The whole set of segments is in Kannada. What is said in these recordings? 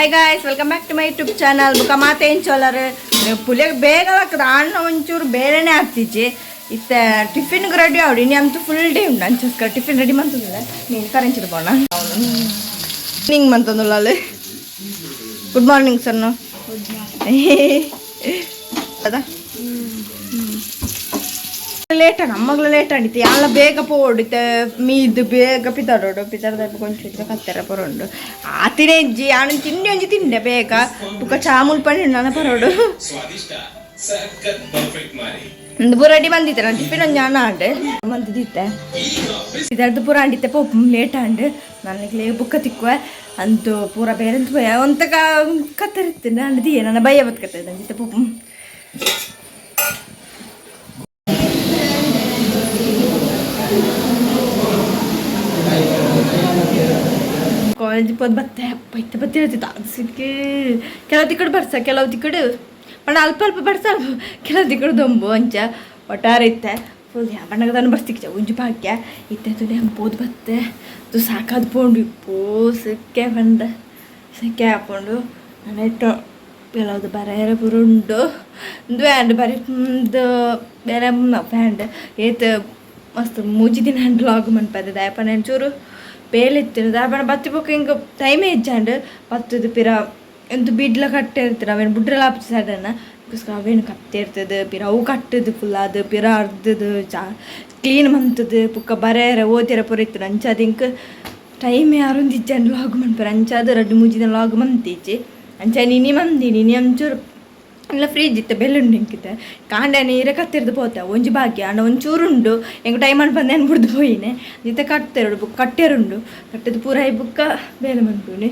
Hi guys, welcome back to my YouTube channel. ಬುಕ್ಕ ಮಾತೇನು ಚೋಲರು ಪುಲಿಗೆ ಬೇಗ ಹಾಕದ ಅಣ್ಣ ಒಂಚೂರು ಬೇರೆನೇ ಆಗ್ತಿಚ್ಚಿ ಇತ್ತ ಟಿಫಿನ್ಗೆ ರೆಡಿ ಆಡಿ ನೀ ಅಂತೂ ಫುಲ್ ಡೇ ಉಂಡು ಅಂಚಸ್ಕರ ಟಿಫಿನ್ ರೆಡಿ ಮಾಡ್ತದಿಲ್ಲ ನೀನು ಕರೆಂಚಿಡ್ ಬೋಣ ನಿಂಗೆ ಮಂತಂದುಲ್ಲ ಅಲ್ಲಿ. ಗುಡ್ ಮಾರ್ನಿಂಗ್ ಸರ್ ನಾವು ಅದ ಲೇಟ್ ನಮ್ಮಗ್ಲ ಲೇಟ್ ಆಡಿತ್ತು ಎಲ್ಲ ಬೇಗ ಪೋಡಿತ್ತೆ ಮೀದು ಬೇಗ ಪಿತಾಡೋಡು ಪಿತಾಡ್ದ ಕೊಂಚ ಕತ್ತೆರ ಪರೋಡು ಆ ತಿಂಡಿ ಅವನು ತಿಂಡಿ ಒಂಜಿ ತಿಂಡೆ ಬೇಗ ಬುಕ್ಕ ಚಾಮೂಲ್ ಪಂಡಿ ನನ್ನ ಪರೋಡು ಒಂದು ಪೂರ ಅಡಿ ಬಂದಿತ್ತೆ ನಾನು ಟಿಫಿನ್ ಒಂದು ಜಾನ ಆಂಡೆ ಬಂದಿದ್ದೆ ಇದರದ್ದು ಪೂರ ಅಂಡಿತ್ತೆ ಪೋಪ್ ಲೇಟ್ ಆಂಡು ನನಗೆ ಬುಕ್ಕ ತಿಕ್ಕುವ ಅಂತೂ ಪೂರ ಬೇರೆ ಭಯ ಒಂತಕ ಕತ್ತರಿತ್ತೇನೆ ಅಂಡಿದೀಯ ನನ್ನ ಭಯ ಬದುಕತ್ತೆ ಅಂದಿತ್ತೆ ಪೋಪ್ ಕಾಲೇಜ್ ಪೋದ್ ಬತ್ತೆ ಬೈತೆ ಬತ್ತೆ ಹೇಳ್ತಿತ್ತು ಅದು ಸಿಕ್ಕಿ ಕೆಲವು ತಿಕ್ಕಡು ಬರ್ಸ ಕೆಲವು ತಿಕ್ಕಡು ಬಣ್ಣ ಅಲ್ಪ ಅಲ್ಪ ಬರ್ಸ ಕೆಲವು ತಿಕ್ಕಡು ದೊಂಬು ಅಂಚ ಒಟ್ಟಾರೆ ಇತ್ತೆ ಫುಲ್ ಬಣ್ಣಗ ತಾನು ಬರ್ಸಿಕ್ಕ ಉಂಜು ಭಾಗ್ಯ ಇತ್ತೆ ತುಳಿ ಹಂಪೋದು ಬತ್ತೆ ಅದು ಸಾಕಾದ ಪೋಂಡು ಇಪ್ಪು ಸಿಕ್ಕೆ ಬಂದ ಸಿಕ್ಕೆ ಹಾಕೊಂಡು ನಾನು ಇಟ್ಟು ಕೆಲವ್ದು ಬರೆಯರ ಪುರ ಉಂಡು ಒಂದು ಹ್ಯಾಂಡ್ ಬರೀ ಬೇರೆ ಹ್ಯಾಂಡ್ ಏತ್ ಮಸ್ತ್ ಮೂಜಿ ದಿನ ಹ್ಯಾಂಡ್ ಲಾಗ್ ಮನ್ಪದ ದಯಪನ ಚೂರು ಬೇಲಿತ್ತು ದಾಬಣ ಬತ್ತಿ ಬೊಕ್ಕ ಹಿಂಗೆ ಟೈಮೇ ಇಜ್ಜಾಂಡು ಬತ್ತದು ಪಿರ ಎಂತ ಬಿಡ್ಲ ಕಟ್ಟೆ ಇರ್ತೀರ ಅವೇನು ಬುಡ್ರೆಲ್ಲ ಹಾಪ್ಸಿ ಸಡನ್ನ ಅದಕ್ಕೋಸ್ಕರ ಅವೇನು ಕತ್ತೆ ಇರ್ತದೆ ಪಿರ ಅವು ಕಟ್ಟದು ಫುಲ್ ಅದು ಪಿರ ಅರ್ಧದು ಕ್ಲೀನ್ ಮಂತದು ಪುಕ್ಕ ಬರೆಯರ ಓದಿರ ಪುರ ಇತ್ತು ಅಂಚದು ಹಿಂಗೆ ಟೈಮೇ ಯಾರೊಂದು ಇಜ್ಜಾಂಡು ಲಾಗ್ ಮನ್ಪರ ಅಂಚಾದು ರಡ್ಡು ಮೂಜಿದ ಲಾಗ್ ಮಂತೀಚಿ ಅಂಚ ನೀನಿ ಮಂದಿನಿ ಒಂಚೂರು ಎಲ್ಲ ಫ್ರಿಜ್ ಇತ್ತು ಬೆಲ್ಲುಂಡು ಹಿಂಗಿತ್ತೆ ಕಾಂಡ ನೀರೇ ಕತ್ತಿರ್ದು ಪೋತೆ ಒಂಜಿ ಭಾಗ್ಯ ಅಣ್ಣ ಒಂಚೂರು ಉಂಡು ಹೆಂಗೆ ಟೈಮ್ ಮಾಡಿ ಬಂದು ಏನು ಬಿಡ್ದು ಹೋಯಿನೆ ಜೊತೆ ಕಟ್ತೆರಡು ಬುಕ್ ಕಟ್ಟೆರುಂಡು ಕಟ್ಟದು ಪೂರ ಈ ಬುಕ್ಕ ಬೇಲೆ ಮನ್ಪುಣಿ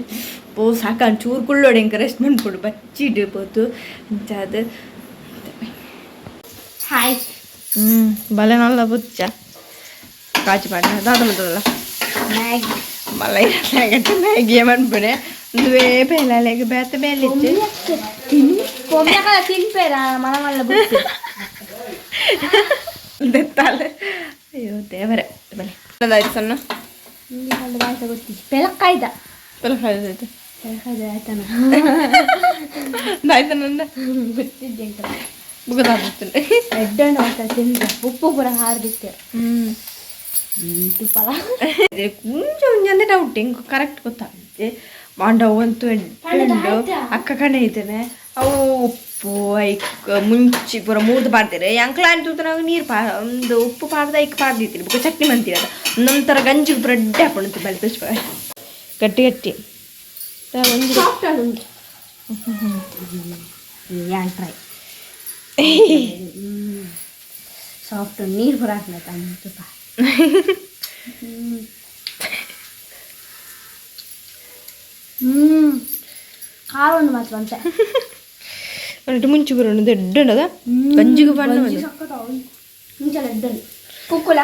ಪೋ ಸಾಕ ಚೂರು ಕುಳ್ಳೋಡು ಹೆಂಗೆ ರೆಸ್ಟ್ ಮನ್ಪುಡು ಬಚ್ಚಿಡು ಪೋತು ಅಂಚಾದು ಹಾಯ್ ಬಲೆ ನಲ್ಲ ಬುಚ್ಚ ಕಾಚು ಪಾಡ ದಾದ ಮತ್ತದಲ್ಲ ಮ್ಯಾಗಿ ಮಲೈ ಗಂಟೆ ಮ್ಯಾಗಿ ಮನ್ಪುಣೆ ಒಂದುವೇ ಬೇಲೆಗೆ ಬೇತ ಬೇಲಿತ್ತು ತಿನ್ಪೇರಾ ಮನ ಮಲ್ಲ ಬೆತ್ತಾಲೆ ಅಯ್ಯೋ ದೇವರೇ ಬನ್ನಿ ಅದಾಯ್ತು ಸಣ್ಣ ಗೊತ್ತಿ ಬೆಳಕಾಯ್ದ ಬೆಳಕಾಯ್ದಾಯ್ತು ಬೆಳಕಾಯ್ದ ಆಯ್ತಾನ ಆಯ್ತು ನನ್ನ ಗೊತ್ತಿದ್ದೆ ಅಂತ ಬುಗದಾಗ್ತದೆ ಎಡ್ಡಣ್ಣ ಅಂತ ತಿಂದ ಉಪ್ಪು ಪೂರ ಹಾರ್ದಿತ್ತೆ ತುಪ್ಪಲ ಕುಂಚ ಉಂಜಂದೆ ಡೌಟ್ ಹಿಂಗೆ ಕರೆಕ್ಟ್ ಗೊತ್ತಾಗುತ್ತೆ ಬಾಂಡವು ಅಂತೂ ಎಡ್ಡು ಅಕ್ಕ ಕಣೆ ಇದ್ದೇನೆ ಅವು ಉಪ್ಪು ಐಕ್ ಮುಂಚಿ ಪೂರ ಮೂದು ಪಾಡ್ತೀರಿ ಅಂಕ್ಲ ಅಂತೂ ನಾವು ನೀರು ಒಂದು ಉಪ್ಪು ಪಾಡ್ದ ಐಕ್ ಪಾಡ್ದಿತ್ತೀರಿ ಬುಕ್ಕ ಚಟ್ನಿ ಮಂತೀರಿ ಅದು ಒಂದೊಂದು ಥರ ಗಂಜಿಗೆ ಪೂರ ಅಡ್ಡೆ ಹಾಕೊಂಡು ಬೆಳೆ ತುಷ್ಟ ಗಟ್ಟಿ ಗಟ್ಟಿ ಒಂದು ಟ್ರೈ ಸಾಫ್ಟ್ ನೀರು ಪೂರ ಹಾಕ್ಲತ್ತ ತುಪ್ಪ ಖಾರ ಒಂದು ಮಾತ್ರ ಅಂತೆ ಒಂಟು ಮುಂಚೆ ಬರೋಣ ದೊಡ್ಡದ ಗಂಜಿಗೆ ಬಣ್ಣ ಕುಕ್ಕುಲ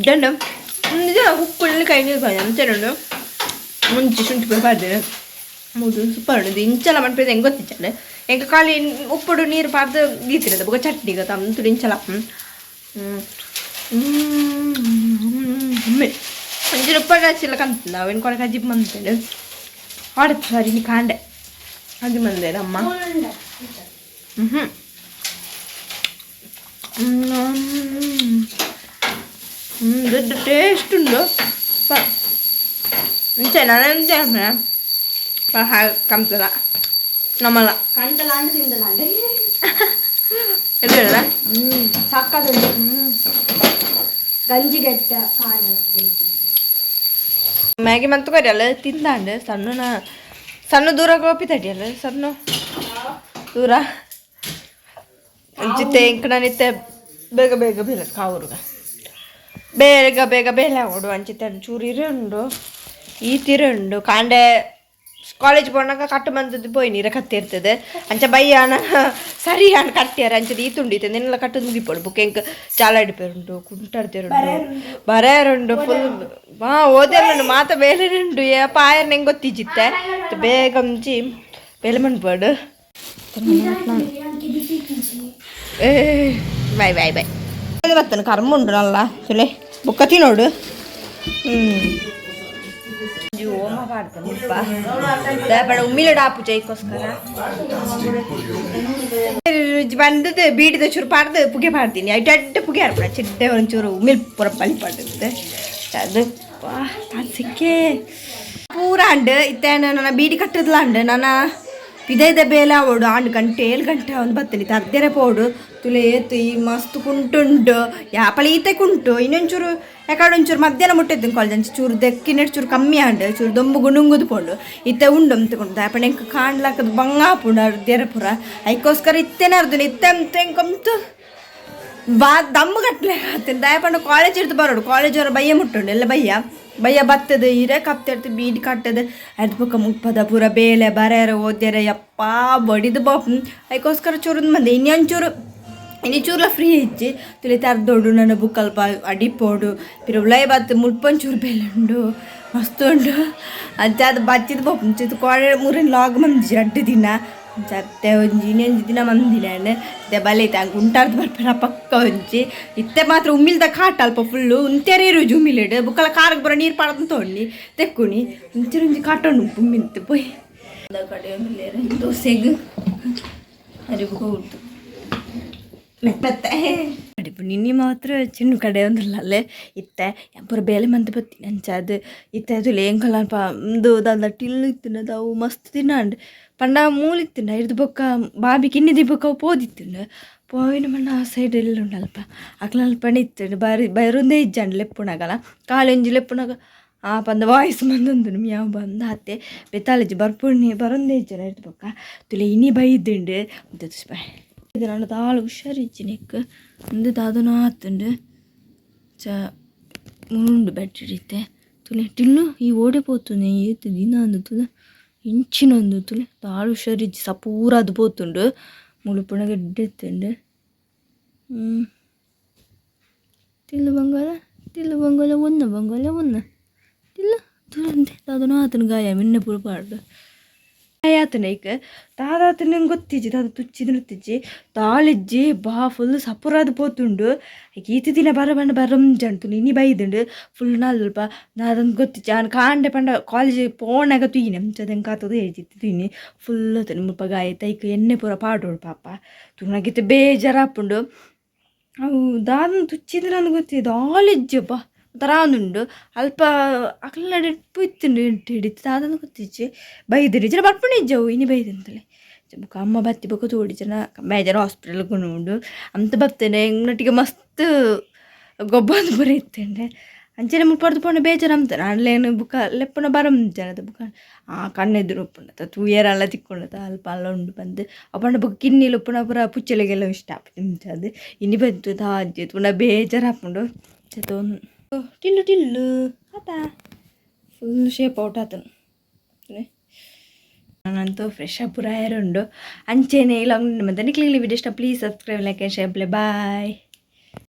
ದೊಡ್ಡ ಕುಕ್ಕುಳಲ್ಲಿ ಕೈ ನೀರು ಬಾಯ ಅಂಚೆರಡು ಮುಂಚೆ ಶುಂಠಿ ಪುರ ಪಾಡ್ದೇನೆ ಮೂದು ಸೂಪರ್ ಉಂಟು ಇಂಚಲ ಮಾಡ್ಬೇಕು ಹೆಂಗೆ ಗೊತ್ತಿಚ್ಚಲೆ ಹೆಂಗೆ ಖಾಲಿ ಉಪ್ಪುಡು ನೀರು ಪಾಡ್ದು ಗೀತಿರೋದು ಬುಗ ಚಟ್ನಿಗೆ ತಂದು ಇಂಚಲ ಒಂಚೂರು ಉಪ್ಪು ಹಚ್ಚಿಲ್ಲ ಕಂತಿಲ್ಲ ಅವೇನು ಕೊಡಕ್ಕೆ ಅಜ್ಜಿ ಮಂತೇಳಿ ಹೊಡೆದು ಸಾರಿ ನೀ ಕಾಂಡೆ ಅಜ್ಜಿ ಮಂದೆ ಅಮ್ಮ ದೊಡ್ಡ ಟೇಸ್ಟ್ ಉಂಡು ಮುಂಚೆ ನಾನೆಂತ ಕಂತಲ್ಲ ನಮ್ಮಲ್ಲ ಕಂತಲ್ಲ ಅಂಡು ತಿಂದಲ್ಲ ಅಂಡೆ ಎಲ್ಲಿ ಹೇಳದ ಸಾಕಾದುಂಟು ಗಂಜಿಗೆಟ್ಟ ಕಾಣಲ್ಲ ಮ್ಯಾಗಿ ಮಂತು ಕರಿಯಲ್ಲ ತಿಂದಾಂಡೆ ಸಣ್ಣ ದೂರ ಗೋಪಿ ತಡಿಯಲ್ಲ ಸಣ್ಣ ದೂರ ಅಂಚಿತ್ತೆ ಇಂಕನಿತ್ತೆ ಬೇಗ ಬೇಗ ಬೇಲೆ ಕಾವುರ್ಗ ಬೇಗ ಬೇಗ ಬೇಲೆ ಆಗೋಡು ಅಂಚಿತ್ತೆ ಚೂರಿರೇ ಉಂಡು ಈ ತೀರ ಉಂಡು ಕಾಂಡೆ ಕಾಲೇಜ್ போனாக்க கட்டு மந்தது போய் நீரை கத்திರ್ತದೆ ಅಂಚ ಬಯ್ಯಾನ ಸರಿ ಅಣ್ಣ ಕಟ್ಟಿಯಾರ ಅಂಚದ ಈ ತುಂಡಿತೆ ನಿನ್ನೆಲ್ಲ ಕಟ್ಟು ಮುಗಿಪೋಡು ಬುಕ್ ಹೆಂಗೆ ಚಾಲಾಡಿಪೇರುಂಡು ಕುಂಟಾಡ್ತಿರುಂಡು ಬರೆಯರುಂಡು ಫುಲ್ ಓದೆಲ್ಲುಂಡು ಮಾತ ಬೇಲೆರುಂಡು ಪಾಯರ್ ಹೆಂಗೆ ಗೊತ್ತಿಜಿತ್ತೆ ಬೇಗ ಮುಂಚಿ ಬೇಲೆ ಮನ್ಪೋಡು ಏ ಬಾಯ್ ಬಾಯ್ ಬಾಯ್ ಬರ್ತಾನೆ ಕರ್ಮ ಉಂಡು ನಲ್ಲ ಸುಲೆ ಬುಕ್ಕ ತಿನ್ನೋಡು ಓಮ ಪಾಡ್ದೆ ಮುಲ್ಪ ದಾಪಣ ಉಮ್ಮಿಲಡ ಆಪು ಜೈಕೋಸ್ಕರ ಬಂದದ್ದು ಬೀಡಿದ ಚೂರು ಪಾಡ್ದು ಪುಗೆ ಪಾಡ್ತೀನಿ ಅಡ್ಡ ಪುಗೆ ಹಾರ್ಪಡ ಚಿಡ್ಡೆ ಒಂಚೂರು ಉಮ್ಮಿಲ್ ಪೂರ ಬಲಿ ಪಾಡ್ದೆ ಅದು ಸಿಕ್ಕೆ ಪೂರ ಅಂಡು ಇತ್ತೆ ನನ್ನ ಬೀಡಿ ಕಟ್ಟದ್ಲ ಅಂಡು ನನ್ನ ಇದೇ ಬೇಲೆ ಆವೋಡು 6 ಗಂಟೆ 7 ಗಂಟೆ ಒಂದು ಬತ್ತಲಿ ತರ್ದೇರೆ ಪೋಡು ತುಲೆ ಏತು ಈ ಮಸ್ತ್ ಕುಂಟುಂಡು ಯಾಪಳಿ ಈತೆ ಕುಂಟು ಇನ್ನೊಂಚೂರು ಯಾಕಡೆ ಒಂಚೂರು ಮಧ್ಯಾಹ್ನ ಮುಟ್ಟಿದ್ದು ಕಾಲೇಜ್ ಚೂರು ದಕ್ಕಿನ ಚೂರು ಕಮ್ಮಿ ಆಂಡು ಚೂರು ದೊಂಬು ಗುಣುಂಗುದು ಪೋಡು ಇತ್ತೆ ಉಂಡು ಅಂತ್ಕೊಂಡು ಯಾಪಣ ಹೆಂಗೆ ಕಾಣ್ಲಾಕದು ಬಂಗಾಪುಂಡು ಅರ್ದೇರೆ ಪುರ ಅದಕ್ಕೋಸ್ಕರ ಇತ್ತೇನೆ ಅರ್ದು ಇತ್ತೆ ಅಂತ ಹೆಂಗಂತು ದಮ್ಮು ಕಟ್ಲೆ ಆಗ್ತೀನಿ ದಯಪಂಡ ಕಾಲೇಜ್ ಇರ್ತು ಬರೋಡು ಕಾಲೇಜ್ ಅವ್ರ ಬಯ್ಯ ಮುಟ್ಟುಂಡು ಎಲ್ಲ ಬಯ್ಯ ಬತ್ತದ ಇರೇ ಕಪ್ತಿರ್ತು ಬೀಡಿ ಕಟ್ಟದು ಅದು ಬುಕ್ಕ ಮುಪ್ಪದ ಪೂರ ಬೇಲೆ ಬರೆಯರ ಓದ್ಯಾರ ಯಪ್ಪ ಬಡಿದು ಬಾಪ್ ಅದಕ್ಕೋಸ್ಕರ ಚೂರು ಮಂದಿ ಇನ್ನಿ ಚೂರ್ಲ ಫ್ರೀ ಇಚ್ಚಿ ತುಳಿ ತರ್ದೋಡು ನನ್ನ ಬುಕ್ ಅಲ್ಪ ಅಡಿಪೋಡು ಪಿರ ಉಳೈ ಬತ್ತು ಮುಳ್ಪೊಂಚೂರು ಬೇಲೆ ಉಂಡು ಮಸ್ತ್ ಉಂಡು ಅಂಚೆ ಅದು ಬಚ್ಚಿದ ಬಾಪ್ ಮುಂಚಿತ್ತು ಕಾಲೇಜ್ 3 ಲಾಗ್ ಮಂದಿ 2 ದಿನ ಸತ್ತೆ ಒಂಜಿ ಇನ್ನೊಂದು ದಿನ ಮಂದಿನ ಇತ್ತೆ ಬಲೈತೆ ಹಂಗೆ ಉಂಟಾರ್ದು ಬರ್ಪೇರ ಪಕ್ಕ ಒಂಜಿ ಇತ್ತೆ ಮಾತ್ರ ಉಮ್ಮಿಲ್ದ ಕಾಟ ಅಲ್ಪ ಫುಲ್ಲು ಉಂತೆರೇ ಇರೋಜು ಉಮ್ಮಿಲಿಡು ಬುಕ್ಕಲ ಕಾರಕ್ಕೆ ಬರೋ ನೀರು ಪಾಡ್ದು ತೊಗೊಂಡು ತೆಕ್ಕುನಿ ಒಂಚೂರು ಕಾಟೊಂಡು ಉಮ್ಮಿಂತು ಪೋಯ್ ಕಡೆ ಉಮ್ಮಿಲೇರೆ ದೋಸೆಗೆ ಅರಿವು ಉಂಟು ಮೆಟ್ಟತ್ತೆ ಅಡಿಪು ನಿನ್ನೆ ಮಾತ್ರ ಚಿನ್ನು ಕಡೆ ಒಂದಿಲ್ಲಲ್ಲೇ ಇತ್ತೆ ಪೂರ ಬೇಲೆ ಮಂತ್ ಬತ್ತೀನಿ ಅಂಚಾದು ಇತ್ತೆ ಅದು ಲೇಂಕಲ್ಲ ಒಂದು ದಾದ ಟಿಲ್ಲು ಇತ್ತಿನ ಅವು ಮಸ್ತ್ ತಿನ್ನಂಡು ಪಂಡ ಮೂಲಿತ್ತಿಂಡ ಇರ್ದು ಬೊಕ್ಕ ಬಾಬಿ ಕಿನ್ನಿದಿ ಬೊಕ್ಕ ಪೋದಿತ್ತಿಂಡು ಪೋಯಿನ ಮಣ್ಣ ಆ ಸೈಡ್ ಎಲ್ಲ ಉಂಡಲ್ಪ ಅಕ್ಲಲ್ಪ ಇತ್ತಂಡು ಬೈರೊಂದೇ ಇಜ್ಜಂಡು ಲೆಪ್ಪುಣಾಗಲ್ಲ ಕಾಲೆಂಜಿ ಲೆಪ್ಪುಣಾಗ ಆ ಪಂದ ವಾಯ್ಸ್ ಮಂದೊಂದು ಮ್ಯಾವ್ ಬಂದು ಹತ್ತೆ ಬೆತ್ತಾಲಜ್ಜಿ ಬರ್ಪುಣ್ಣಿ ಬರೊಂದೇ ಇಜ್ಜನ ಇರ್ದು ಬೊಕ್ಕ ತುಲೆ ಇನಿ ಬೈದ್ದುಂಡು ಬಾಯ್ ಇದು ನನ್ನ ತಾಳು ಹುಷಾರಿಜ್ಜಿನೆಕ್ ಒಂದು ದಾದನ ಆತುಂಡು ಮುರುಂಡು ಬೆಟ್ಟಿಡಿತ್ತೆ ತುಲೆ ಟಿಲ್ಲು ಈ ಓಡೆ ಪೋತುನೆ ಏತು ದಿನ ಅಂದು ತುಲೆ ಇಂಚಿನೊಂದು ತುಲೆ ತಾಳು ಹುಷಾರಿಜ್ಜಿ ಸಪೂರ ಅದು ಪೋತುಂಡು ಮುಳುಪುಣ ಗೆಡ್ಡೆತ್ತುಂಡು ತಿಲ್ಲು ಬಂಗಾಲ ಒನ್ನ ತಿಲ್ಲು ತುಳಂತೆ ದಾದನ ಆತನ ಗಾಯ ಮಿನ್ನೆ ಪೂರ ಪಾಡು ಆತನ ಈಗ ದಾದಾತನ ನಂಗೆ ಗೊತ್ತಿಜ್ಜಿ ದಾದ ತುಚ್ಚಿದ್ನುತ್ತಿಜ್ಜಿ ತಾಳಿಜ್ಜಿ ಬಾ ಫುಲ್ ಸಪುರಾದ ಪೋತುಂಡು ಈತಿ ದಿನ ಬರಂಜಂತು ಇನಿ ಬೈದುಂಡು ಫುಲ್ ನಲ್ಪ ದಾದಂಗೆ ಗೊತ್ತಿಜ್ಜಿ ಅವ್ನು ಕಾಂಡೆ ಪಂಡ ಕಾಲೇಜ್ ಪೋಣಾಗ ತುಯ್ಯಿನಿ ಅಂಚದಂಗೆ ಕಾತದು ಹೇಳ್ತಿತ್ತು ತುಯ್ಯಿನಿ ಫುಲ್ ತನಿ ಮುಲ್ಪ ಗಾಯ ತೈಕ ಎಣ್ಣೆ ಪೂರ ಪಾಡೋಳು ಪಾಪ ತುಣಗಿತ್ತು ಬೇಜಾರಾಪುಂಡು ಅವು ದಾದನ್ ತುಚ್ಚಿದ್ರೆ ನನಗೆ ಗೊತ್ತಿದ್ದು ಆಲಿಜ್ಜಪ್ಪ ಒಂಥರ ಒಂದುಂಡು ಅಲ್ಪ ಅಕ್ಲ ಡೆಪ್ಪು ಇತ್ತುಂಡು ಹಿಡಿತು ದಾದನ್ನು ಗೊತ್ತಿಜ್ಜಿ ಬೈದಿರಿ ಜನ ಬರ್ಪುಂಡು ಇಜ್ಜವು ಇನಿ ಬೈದಂತಲೇ ಬುಕ್ಕ ಅಮ್ಮ ಬತ್ತಿ ಬೊಕ್ಕ ತೋಡಿ ಜನ ಬೇಜಾರ ಹಾಸ್ಪಿಟಲ್ಗೆ ಉಂಡು ಅಂತ ಬರ್ತೇನೆ ಹೆಂಗನೊಟ್ಟಿಗೆ ಮಸ್ತ್ ಗೊಬ್ಬಂದು ಬರ ಇತ್ತಂಡೆ ಅಂಚನೆ ಮುಟ್ಪಡ್ದು ಪೋಣ ಬೇಜಾರು ಅಂತಾನೆ ಅಲ್ಲೇನು ಬುಕ್ಕ ಲೆಪ್ಪುಣ ಬರಂಜನದ ಬುಕ್ಕ ಕಣ್ಣೆದುರು ಉಪ್ಪುಂಡತ ತೂಯರೆಲ್ಲ ತಿಕ್ಕೊಂಡತ ಅಲ್ಪ ಅಲ್ಲ ಉಂಡು ಬಂದು ಅಪ್ಪಣ್ಣ ಬುಕ್ಕ ಕಿನ್ನಿಲು ಉಪ್ಪುಣ ಪೂರ ಪುಚ್ಚಲಿಗೆಲ್ಲ ಇಷ್ಟ ಆಪುಂಡು ಅದು ಇನಿ ಬಂತು ತಾಜ್ಜಿ ಪುಣ ಬೇಜಾರು ಹಾಪುಂಡು ಚತೋನು ಟಿಲ್ಲು ಆತ ಫುಲ್ ಶೇಪ್ ಔಟ್ ಆತನು ನಾನಂತೂ ಫ್ರೆಶ್ ಪೂರ ಉಂಡು ಅಂಚೆನೆ ಇಲ್ಲ ಮತ್ತೆ ನಿಕ್ಲಿಗ್ಲಿ ವಿಡಿಯೋ ಇಷ್ಟ please subscribe like and share bye.